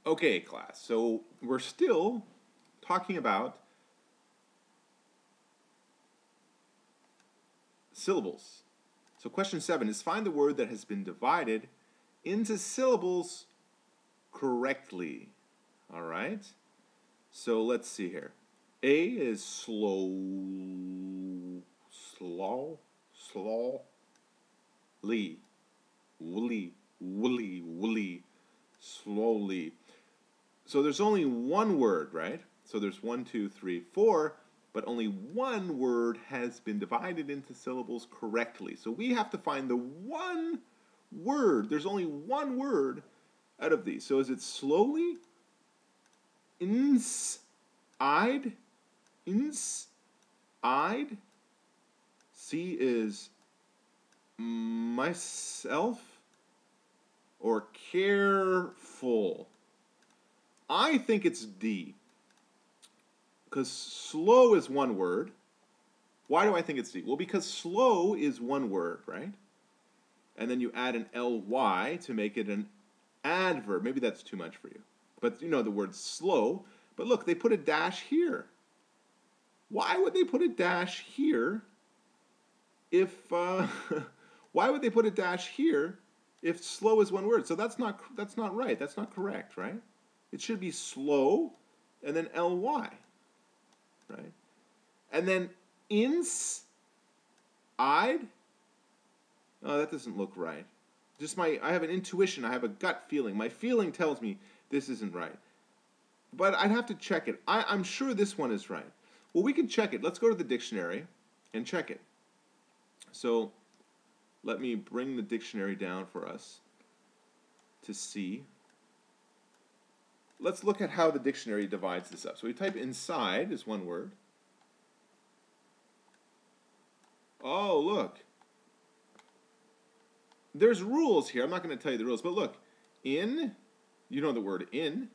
Okay, class. So we're still talking about syllables. So question 7 is find the word that has been divided into syllables correctly. All right? So let's see here. A is slowly, woolly, slowly. So there's only one word, right? So there's 1, 2, 3, 4, but only one word has been divided into syllables correctly. So we have to find the one word. There's only one word out of these. So is it slowly? Ins-eyed? Ins-eyed? C is myself or careful? I think it's D. Because slow is one word. Why do I think it's D? Well, because slow is one word, right? And then you add an ly to make it an adverb. Maybe that's too much for you. But you know the word slow. But look, they put a dash here. Why would they put a dash here if... why would they put a dash here if slow is one word? So that's not right. That's not correct, right? It should be slow and then ly, right? And then ins-eyed? Oh, that doesn't look right. I have an intuition. I have a gut feeling. My feeling tells me this isn't right. But I'd have to check it. I'm sure this one is right. Well, we can check it. Let's go to the dictionary and check it. So let me bring the dictionary down for us to see. Let's look at how the dictionary divides this up. So we type inside as one word. Oh, look. There's rules here. I'm not going to tell you the rules, but look. In, you know the word in,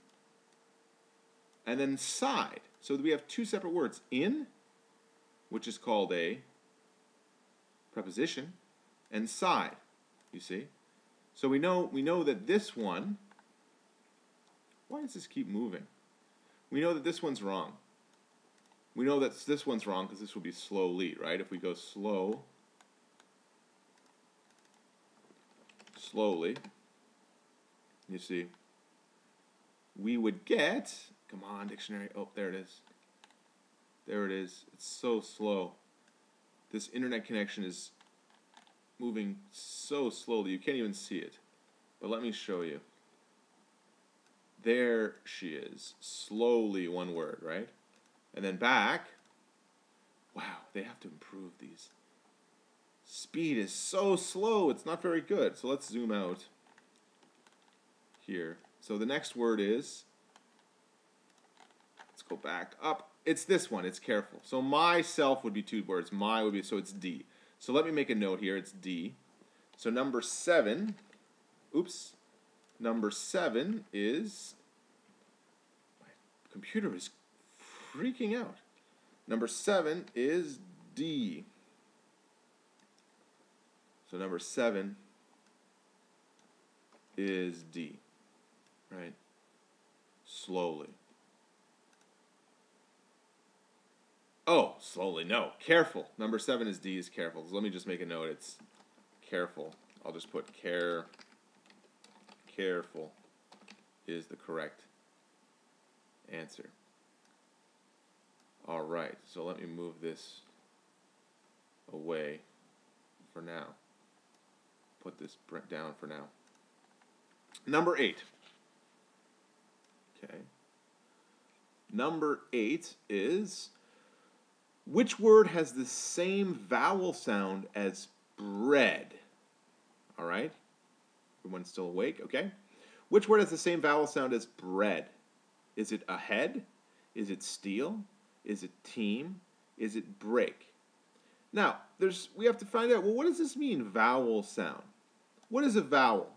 and then side. So we have two separate words. In, which is called a preposition, and side, you see? So we know that this one, why does this keep moving? We know that this one's wrong. We know that this one's wrong because this will be slowly, right? If we go slowly, you see, we would get, come on, dictionary, oh, there it is. There it is. It's so slow. This internet connection is moving so slowly, you can't even see it. But let me show you. There she is. Slowly, one word, right? And then back. Wow, they have to improve these. Speed is so slow, it's not very good. So let's zoom out here. So the next word is, let's go back up. It's this one, it's careful. So myself would be two words. My would be, so it's D. So let me make a note here, it's D. So number 7, oops. Number 7 is, my computer is freaking out. Number 7 is D. So number 7 is D, right? Slowly. Oh, slowly, no, careful. Number 7 is D, is careful. So let me just make a note, it's careful. I'll just put careful is the correct answer. All right, so let me move this away for now. Put this down for now. Number 8. Okay. Number 8 is, which word has the same vowel sound as bread? All right. Everyone's still awake? Okay. Which word has the same vowel sound as bread? Is it ahead? Is it steal? Is it team? Is it break? Now, we have to find out, well, what does this mean, vowel sound? What is a vowel?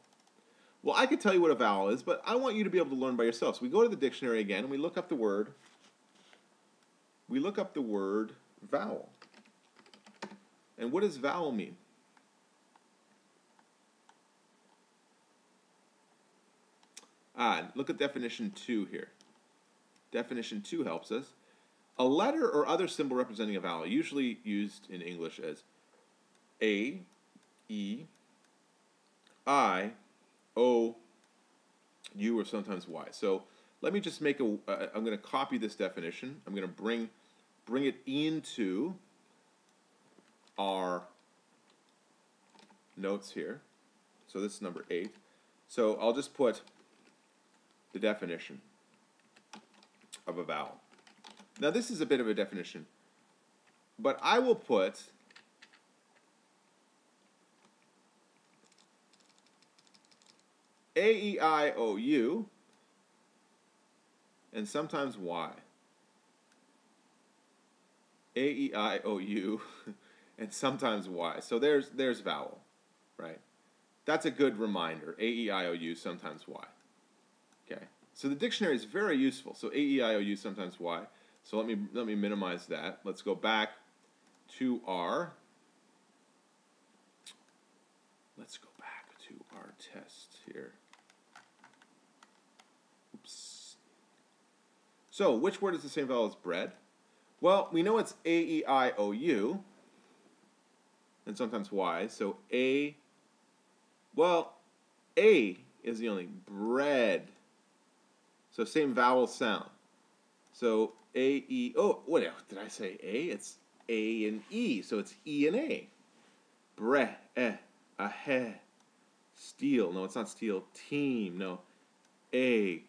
Well, I could tell you what a vowel is, but I want you to be able to learn by yourself. So we go to the dictionary again, and we look up the word. We look up the word vowel. And what does vowel mean? Look at definition 2 here. Definition 2 helps us. A letter or other symbol representing a vowel, usually used in English as A, E, I, O, U, or sometimes Y. So let me just make I'm going to copy this definition. I'm going to bring it into our notes here. So this is number 8. So I'll just put the definition of a vowel. Now this is a bit of a definition, but I will put A, E, I, O, U, and sometimes Y. A, E, I, O, U, and sometimes Y. So there's vowel, right? That's a good reminder. A, E, I, O, U, sometimes Y. Okay. So the dictionary is very useful. So A, E, I, O, U, sometimes Y. So let me minimize that. Let's go back to our test here. Oops. So which word is the same vowel as bread? Well, we know it's A, E, I, O, U, and sometimes Y. So A is the only bread. So same vowel sound. So A, E, oh, what did I say? A? It's A and E. So it's E and A. Bre, ahe. Steal. No, it's not steal. Team. No. A.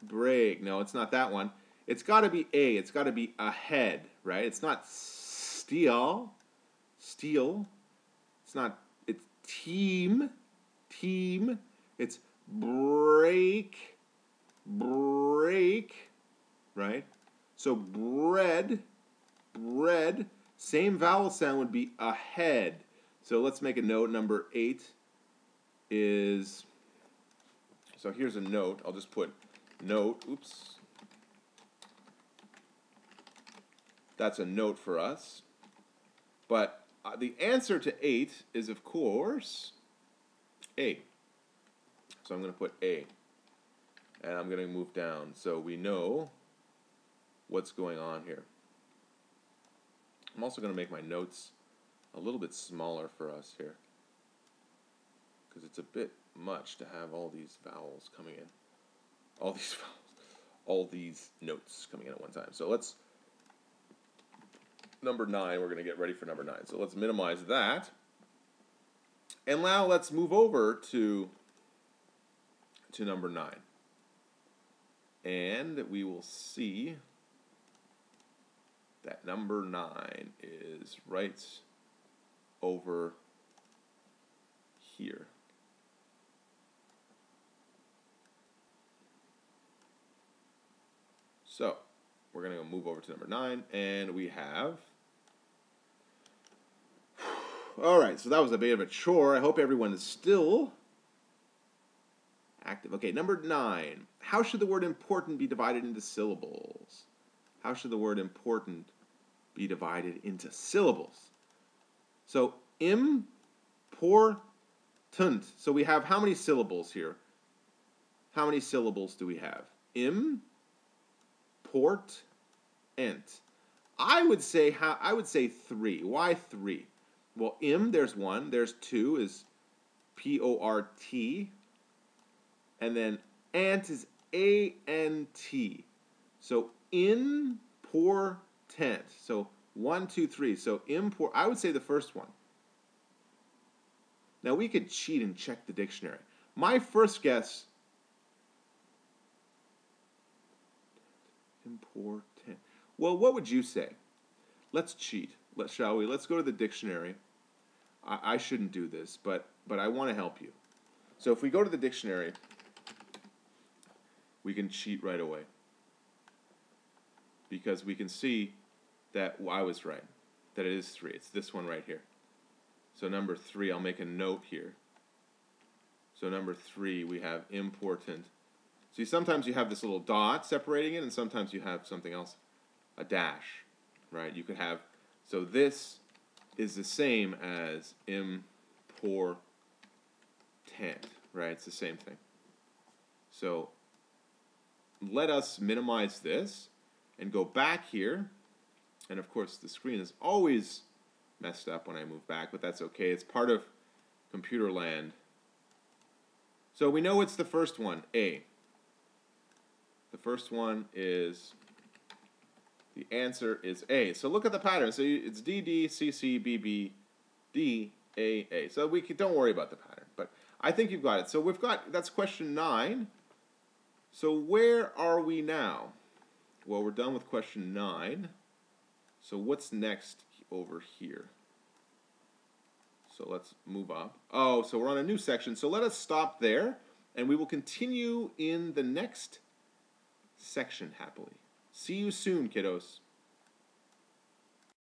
Break. No, it's not that one. It's got to be A. It's got to be ahead, right? It's not steal. Steal. It's not. It's team. Team. It's break. Break. Right? So bread. Bread. Same vowel sound would be ahead. So let's make a note. Number 8 is. So here's a note. I'll just put note. Oops. That's a note for us. But the answer to 8 is, of course, A. So I'm going to put A. And I'm going to move down so we know what's going on here. I'm also going to make my notes a little bit smaller for us here, because it's a bit much to have all these vowels coming in. All these notes coming in at one time. So let's, number 9, we're going to get ready for number 9. So let's minimize that. And now let's move over to number 9. And we will see that number 9 is right over here. So we're going to move over to number 9, and we have. All right, so that was a bit of a chore. I hope everyone is still active. Okay, number 9. How should the word important be divided into syllables? How should the word important be divided into syllables? So important. So we have how many syllables here? How many syllables do we have? Important. I would say 3. Why 3? Well, there's 1. There's 2 is P-O-R-T. And then ant is A-N-T. So important. So 1, 2, 3. So I would say the first one. Now we could cheat and check the dictionary. My first guess. Important. Well, what would you say? Let's cheat. Shall we? Let's go to the dictionary. I shouldn't do this, but I want to help you. So if we go to the dictionary, we can cheat right away, because we can see that I was right, that it is 3. It's this one right here. So number 3, I'll make a note here. So number 3, we have important. See, sometimes you have this little dot separating it, and sometimes you have something else, a dash, right? You could have, so this is the same as important, right? It's the same thing. So let us minimize this and go back here. And of course, the screen is always messed up when I move back, but that's okay. It's part of computer land. So we know it's the first one, A. The first one is, the answer is A. So look at the pattern. So it's D, D, C, C, B, B, D, A, A. So don't worry about the pattern, but I think you've got it. So we've got, that's question 9. So where are we now? Well, we're done with question 9. So what's next over here? So let's move up. Oh, so we're on a new section. So let us stop there, and we will continue in the next section happily. See you soon, kiddos.